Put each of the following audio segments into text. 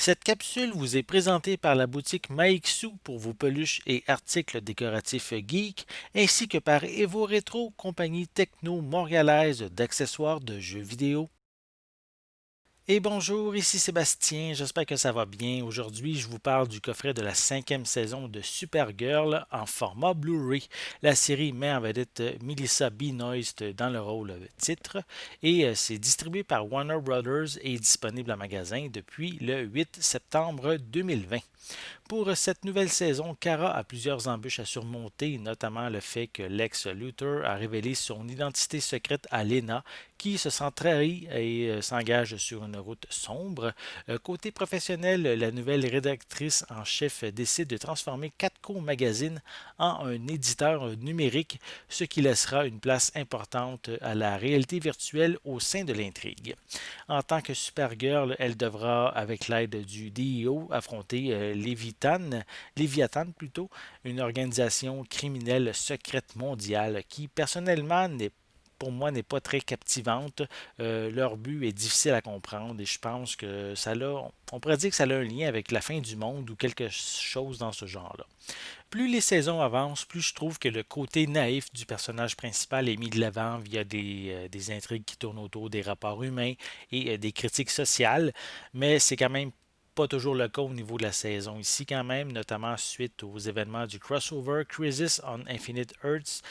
Cette capsule vous est présentée par la boutique Maixu pour vos peluches et articles décoratifs geek, ainsi que par Evo Retro, compagnie techno montréalaise d'accessoires de jeux vidéo. Et bonjour, ici Sébastien, j'espère que ça va bien. Aujourd'hui, je vous parle du coffret de la cinquième saison de Supergirl en format Blu-ray. La série met en vedette Melissa Benoist dans le rôle titre et c'est distribué par Warner Brothers et disponible en magasin depuis le 8 septembre 2020. Pour cette nouvelle saison, Kara a plusieurs embûches à surmonter, notamment le fait que Lex Luthor a révélé son identité secrète à Lena, qui se sent trahi et s'engage sur une route sombre. Côté professionnel, la nouvelle rédactrice en chef décide de transformer Catco Magazine en un éditeur numérique, ce qui laissera une place importante à la réalité virtuelle au sein de l'intrigue. En tant que Supergirl, elle devra, avec l'aide du DEO, affronter Léviathan plutôt, une organisation criminelle secrète mondiale qui, personnellement, pour moi, n'est pas très captivante. Leur but est difficile à comprendre et je pense que on pourrait dire que ça a un lien avec la fin du monde ou quelque chose dans ce genre-là. Plus les saisons avancent, plus je trouve que le côté naïf du personnage principal est mis de l'avant via des intrigues qui tournent autour des rapports humains et des critiques sociales, mais c'est quand même pas toujours le cas au niveau de la saison ici quand même, notamment suite aux événements du crossover Crisis on Infinite Earths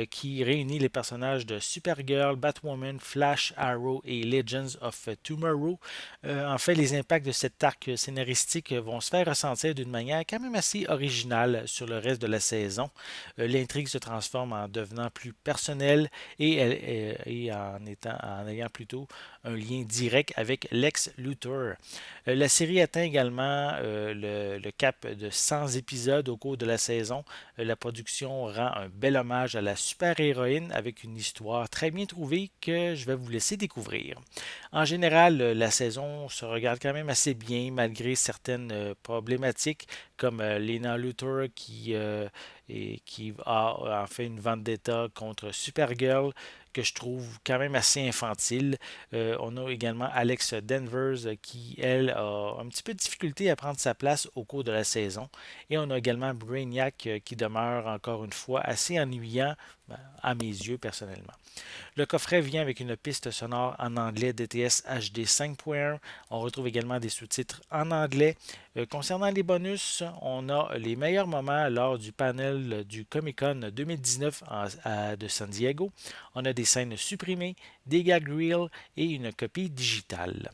qui réunit les personnages de Supergirl, Batwoman, Flash, Arrow et Legends of Tomorrow. En fait, les impacts de cet arc scénaristique vont se faire ressentir d'une manière quand même assez originale sur le reste de la saison. L'intrigue se transforme en devenant plus personnelle et en ayant plutôt un lien direct avec Lex Luthor. La série atteint également le cap de 100 épisodes au cours de la saison. La production rend un bel hommage à la super-héroïne avec une histoire très bien trouvée que je vais vous laisser découvrir. En général, la saison se regarde quand même assez bien malgré certaines problématiques comme Lena Luthor qui a en fait une vendetta contre Supergirl que je trouve quand même assez infantile. On a également Alex Danvers qui, elle, a un petit peu de difficulté à prendre sa place au cours de la saison. Et on a également Brainiac qui demeure encore une fois assez ennuyant à mes yeux personnellement. Le coffret vient avec une piste sonore en anglais DTS HD 5.1. On retrouve également des sous-titres en anglais. Concernant les bonus, on a les meilleurs moments lors du panel du Comic-Con 2019 de San Diego. On a des scènes supprimées, des gag reels et une copie digitale.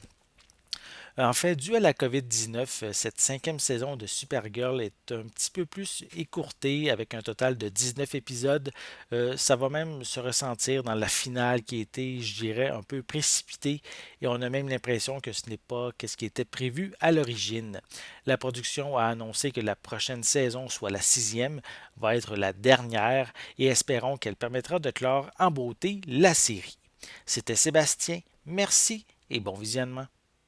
En fait, dû à la COVID-19, cette cinquième saison de Supergirl est un petit peu plus écourtée avec un total de 19 épisodes. Ça va même se ressentir dans la finale qui a été, je dirais, un peu précipitée et on a même l'impression que ce n'est pas ce qui était prévu à l'origine. La production a annoncé que la prochaine saison, soit la sixième, va être la dernière et espérons qu'elle permettra de clore en beauté la série. C'était Sébastien, merci et bon visionnement.